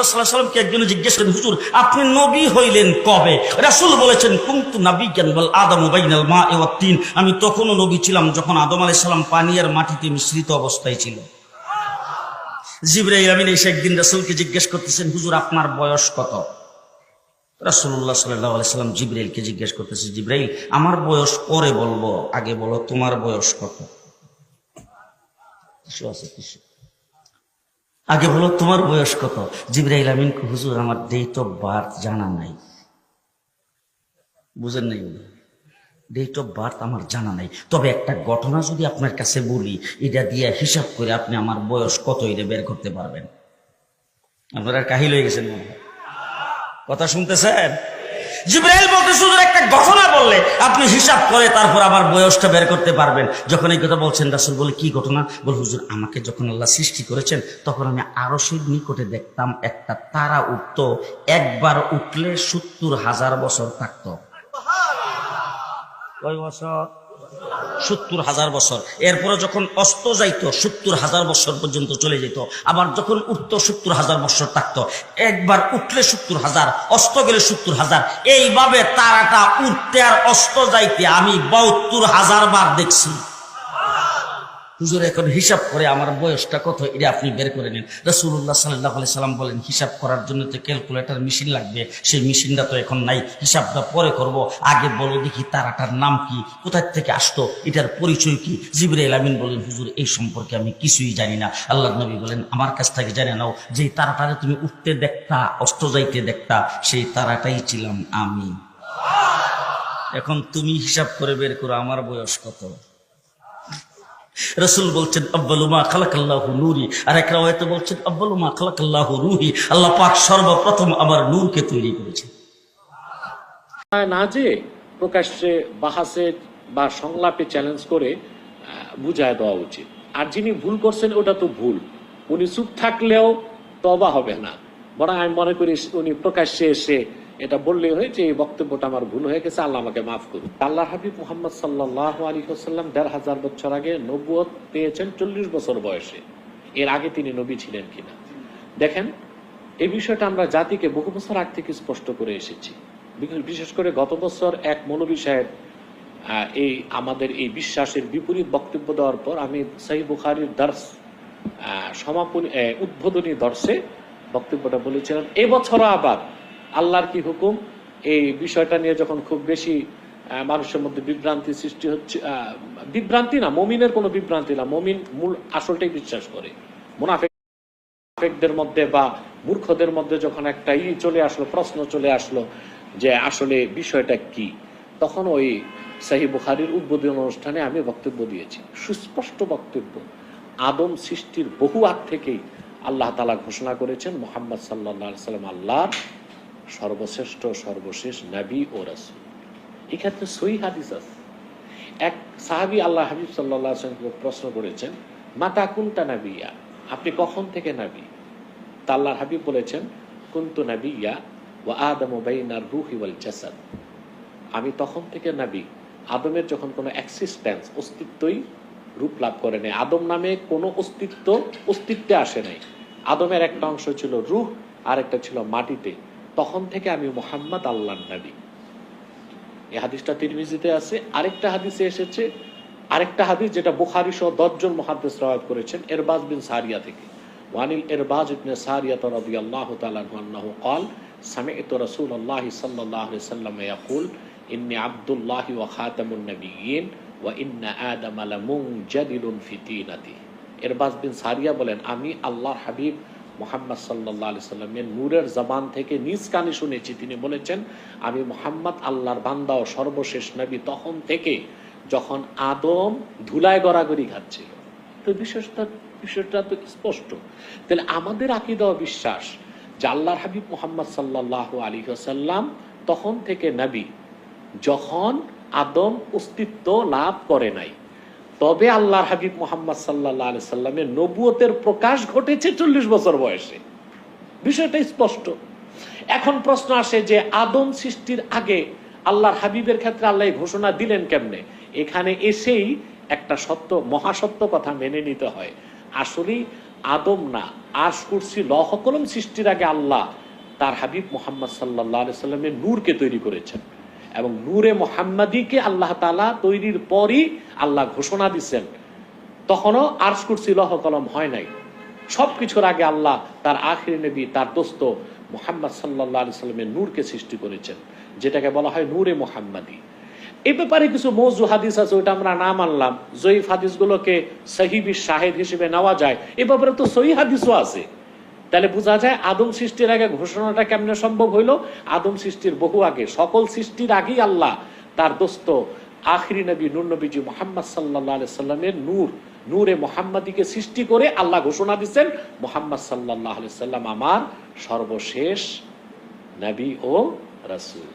রাসূলুল্লাহ সাল্লাল্লাহু আলাইহি ওয়াসাল্লামকে একজন জিজ্ঞেস করেন, হুজুর আপনি নবী হইলেন কবে? রাসূল বলেছেন, কুনতু নাবিয়্যান ওয়াল আদামু বাইনাল মা'i ওয়াত তিন। আমি তখনও নবী ছিলাম যখন আদম আলাইহিস সালাম পানি আর মাটিতে মিশ্রিত অবস্থায় ছিল। জিবরাইল আমিন এসে একদিন রাসূলকে জিজ্ঞেস করতেছেন, হুজুর আপনার বয়স কত? রাসূলুল্লাহ সাল্লাল্লাহু আলাইহি ওয়াসাল্লাম জিবরাইলকে জিজ্ঞেস করতেছে, জিবরাইল আমার বয়স পরে বলবো, আগে বলো তোমার বয়স কত? আগে বলো তোমার বয়স কত? জিবরাইল আমিন, হুজুর আমার ডেট অফ বার্থ জানা নাই। বুঝেন নাই? ডেট অফ বার্থ আমার জানা নাই, তবে একটা ঘটনা যদি আপনার কাছে বলি, এটা দিয়ে হিসাব করে আপনি আমার বয়স কত এটা বের করতে পারবেন। আপনারা কাহিল হয়ে গেছেন, কথা শুনতেছেন? জিবরাইল বলতেছে, হুজুর একটা ঘটনা বললে আপনি হিসাব করে তারপর আমার বয়সটা বের করতে পারবেন। যখন এই কথা বলছেন, রাসূল বলে, কি ঘটনা? বল, হুজুর আমাকে যখন আল্লাহ সৃষ্টি করেছেন তখন আমি আরশের নিকটে দেখতাম একটা তারা উঠতো, একবার উঠলে ৭০,০০০ বছর থাকতো। কয় বছর? ৭০,০০০ বছর। এরপরে যখন অস্ত যাইতো ৭০,০০০ বছর পর্যন্ত চলে যেত, আবার যখন উঠতো ৭০,০০০ বছর থাকতো। একবার উঠলে ৭০,০০০, অস্ত গেলে ৭০,০০০। এইভাবে তারাটা উঠতে আর অস্ত যাইতে আমি ৭২,০০০ বার দেখছি। হুজুর এখন হিসাব করে আমার বয়সটা কত এটা আপনি বের করে নিন। রাসূলুল্লাহ সাল্লাল্লাহু আলাইহি সাল্লাম বলেন, হিসাব করার জন্য তো ক্যালকুলেটর মেশিন লাগবে, সেই মেশিনটা তো এখন নাই, হিসাবটা পরে করব, আগে বলো দেখি তারাটার নাম কি, কোথায় থেকে আসতো, এটার পরিচয় কি? জিবরাইল আমিন বলেন, হুজুর এই সম্পর্কে আমি কিছুই জানি না। আল্লাহর নবী বলেন, আমার কাছ থেকে জেনে নাও, যেই তারাটারে তুমি উঠতে দেখতা অস্ত যাইতে দেখতা, সেই তারাটাই ছিলাম আমি। এখন তুমি হিসাব করে বের করো আমার বয়স কত। রাসূল বলছেন, আব্বালু মা খালাকাল্লাহু নূরি, আর এক রাওয়ায়াতে বলছেন, আব্বালু মা খালাকাল্লাহু রূহি, আল্লাহ পাক সর্বপ্রথম আমার নূরকে তৈরি করেছেন। না যে প্রকাশ্যে বাহাসে বা সংলাপে চ্যালেঞ্জ করে বুঝায় দেওয়া উচিত। আর যিনি ভুল করছেন ওটা তো ভুল, উনি চুপ থাকলেও তওবা হবে না, বরং আমি মনে করি উনি প্রকাশ্যে এসে এটা বললে হয়েছে এই বক্তব্যটা আমার ভুল হয়ে গেছে, আল্লাহ আমাকে মাফ করুন। আল্লাহ হাবিব মুহাম্মদ সাল্লাল্লাহু আলাইহি ওয়াসাল্লাম ১৫০০ বছর আগে নবুয়ত পেয়েছেন ৪০ বছর বয়সে। এর আগে তিনি নবী ছিলেন কিনা দেখেন। এই বিষয়টা আমরা জাতিকে বহু বছর আগ থেকে স্পষ্ট করে এসেছি। বিশেষ করে গত বছর এক মৌলভী সাহেব এই আমাদের এই বিশ্বাসের বিপরীত বক্তব্য দেওয়ার পর আমি সহিহ বুখারীর দর্স সমাপনী উদ্বোধনী দর্শে বক্তব্যটা বলেছিলাম। এবছরও আবার আল্লাহর কি হুকুম এই বিষয়টা নিয়ে যখন খুব বেশি মানুষের মধ্যে বিভ্রান্তি সৃষ্টি হচ্ছে, বিভ্রান্তি না, মুমিনের কোনো বিভ্রান্তি না, মুমিন মূল আসলটাই বিশ্বাস করে। মুনাফিকদের মধ্যে বা মূর্খদের মধ্যে যখন একটা চলে আসলো, প্রশ্ন চলে আসলো যে আসলে বিষয়টা কি, তখন ওই সহিহ বুখারীর উদ্বোধনী অনুষ্ঠানে আমি বক্তব্য দিয়েছি, সুস্পষ্ট বক্তব্য। আদম সৃষ্টির বহু আগ থেকেই আল্লাহ তাআলা ঘোষণা করেছেন মুহাম্মদ সাল্লাল্লাহু আলাইহি ওয়াসাল্লাম আল্লাহর সর্বশ্রেষ্ঠ সর্বশেষ নবী ও রাসূল। এক্ষেত্রে সহিহ হাদিস আছে। এক সাহাবী আল্লাহ হাবিব সাল্লাল্লাহু আলাইহি ওয়াসাল্লামকে প্রশ্ন করেছেন, মাতা কুনতা নাবিয়্যা, আপনি কখন থেকে নবী? তা আল্লাহর হাবিব বলেছেন, কুনতু নাবিয়্যা ওয়া আদামু বাইনার রূহি ওয়াল জাসাদ, আমি তখন থেকে নবী আদমের যখন কোনো এক্সিস্টেন্স অস্তিত্বই রূপ লাভ করে নাই, আদম নামে কোনো অস্তিত্বে আসে নাই। আদমের একটা অংশ ছিল রূহ আর একটা ছিল মাটিতে, তখন থেকে আমি মুহাম্মদ আল্লাহর নবী। এই হাদিসটা তিরমিজিতে আছে। আরেকটা হাদিসে এসেছে, আরেকটা হাদিস যেটা বুখারী সহ ১০ জন মুহাদ্দিস riwayat করেছেন ইরবাজ বিন সারিয়া থেকে। ওয়ানিল ইরবাজ ইবনে সারিয়া রাদিয়াল্লাহু তাআলা আনহু قال سمعت رسول الله صلى الله عليه وسلم يقول إني عبد الله وخاتم النبيين وإن آدم لمنجدل في طينته। ইরবাজ বিন সারিয়া বলেন, আমি আল্লাহর হাবিব মুহাম্মদ সাল্লাল্লাহু আলাইহি সাল্লামের নূরের জবান থেকে নিজ কানে শুনেছি, তিনি বলেছেন আমি মুহাম্মদ আল্লাহর বান্দা ও সর্বশেষ নবী তখন থেকে যখন আদম ধুলায় গড়াগড়ি খাচ্ছিল। তো বিষয়টা তো স্পষ্ট। তাহলে আমাদের আকীদা ও বিশ্বাস যে আল্লাহর হাবিব মুহাম্মদ সাল্লাল্লাহু আলাইহি ওয়াসাল্লাম তখন থেকে নবী যখন আদম অস্তিত্ব লাভ করে নাই, তবে আল্লাহর হাবিব মুহাম্মদ সাল্লাল্লাহু আলাইহি সাল্লামের নবুয়তের প্রকাশ ঘটেছে ৪০ বছর বয়সে। বিষয়টা স্পষ্ট। এখন প্রশ্ন আসে যে আদম সৃষ্টির আগে আল্লাহর হাবিবের ক্ষেত্রে আল্লাহ ঘোষণা দিলেন কেমনে? এখানে এসেই একটা সত্য, মহাসত্য কথা মেনে নিতে হয়। আসলে আদম না, আরশ কুরসি লৌহ কলম সৃষ্টির আগে আল্লাহ তার হাবিব মুহাম্মদ সাল্লাল্লাহু আলাইহি সাল্লামের নূরকে তৈরি করেছেন, এবং নূরে মুহাম্মাদিকে আল্লাহ তাআলা তৈরির পরই আল্লাহ ঘোষণা দিচ্ছেন, তখনও আরশ কুরসি লৌহ কলম হয় নাই। সবকিছুর আগে আল্লাহ তার আখিরি নবী, তার দোস্ত মুহাম্মদ সাল্লাল্লাহু আলাইহি সাল্লামের নূরকে সৃষ্টি করেছেন, যেটাকে বলা হয় নূরে মুহাম্মাদি। এই ব্যাপারে কিছু মওযু হাদিস আছে, ওটা আমরা না মানলাম। জয়ীফ হাদিসগুলোকে সহিহ শাহেদ হিসেবে নেওয়া যায়, এ ব্যাপারে তো সহিহ হাদিসও আছে। তাহলে বোঝা যায় আদম সৃষ্টির আগে ঘোষণাটা কেমনে সম্ভব হইলো? আদম সৃষ্টির বহু আগে, সকল সৃষ্টির আগেই আল্লাহ তার দোস্ত আখিরি নবী নূর নবীজি মুহাম্মদ সাল্লাল্লাহু আলাইহি সাল্লামের নূরে মুহাম্মাদিকে সৃষ্টি করে আল্লাহ ঘোষণা দিচ্ছেন, মুহাম্মদ সাল্লাল্লাহু আলাইহি সাল্লাম আমার সর্বশেষ নবী ও রাসূল।